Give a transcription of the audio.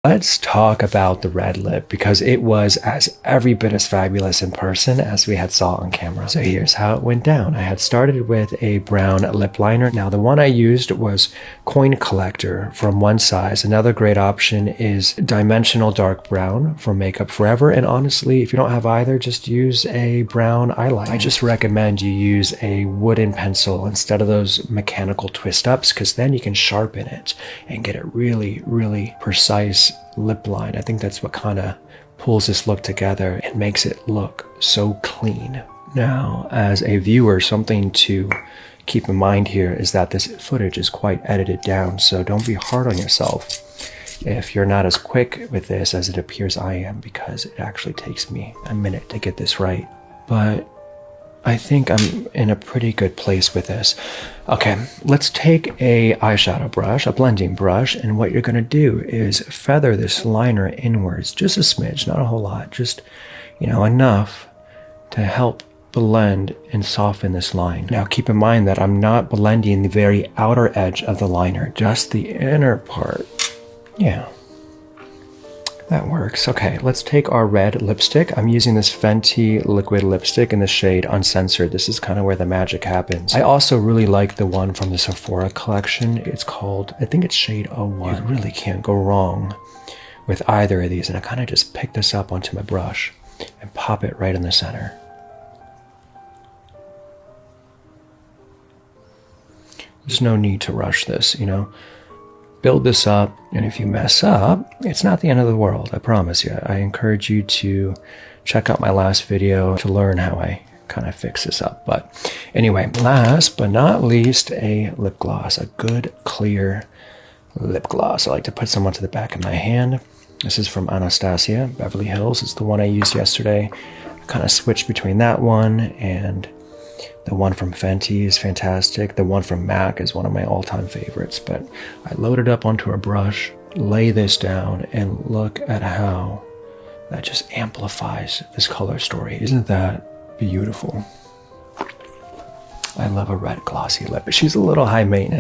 Let's talk about the red lip because it was every bit as fabulous in person as we had saw on camera. So here's how it went down. I had started with a brown lip liner. Now the one I used was Coin Collector from One Size. Another great option is Dimensional Dark Brown from Makeup Forever. And honestly, if you don't have either, just use a brown eyeliner. I just recommend you use a wooden pencil instead of those mechanical twist ups because then you can sharpen it and get it really, really precise lip line. I think that's what kind of pulls this look together and makes it look so clean. Now, as a viewer, something to keep in mind here is that this footage is quite edited down, so don't be hard on yourself if you're not as quick with this as it appears I am, because it actually takes me a minute to get this right. But I think I'm in a pretty good place with this. Okay, let's take a eyeshadow brush, a blending brush, and what you're gonna do is feather this liner inwards, just a smidge, not a whole lot, just, enough to help blend and soften this line. Now keep in mind that I'm not blending the very outer edge of the liner, just the inner part. Yeah. That works. Okay, let's take our red lipstick. I'm using this Fenty liquid lipstick in the shade Uncensored. This is kind of where the magic happens. I also really like the one from the Sephora collection. It's called, I think it's shade 01. You really can't go wrong with either of these. And I kind of just pick this up onto my brush and pop it right in the center. There's no need to rush this, Build this up, and if you mess up, it's not the end of the world, I promise you. I encourage you to check out my last video to learn how I kind of fix this up. But anyway, last but not least, a lip gloss, a good clear lip gloss. I like to put some onto the back of my hand. This is from Anastasia, Beverly Hills. It's the one I used yesterday. I kind of switched between that one and the one from Fenty is fantastic. The one from MAC is one of my all-time favorites. But I load it up onto a brush, lay this down, and look at how that just amplifies this color story. Isn't that beautiful? I love a red glossy lip, but she's a little high maintenance.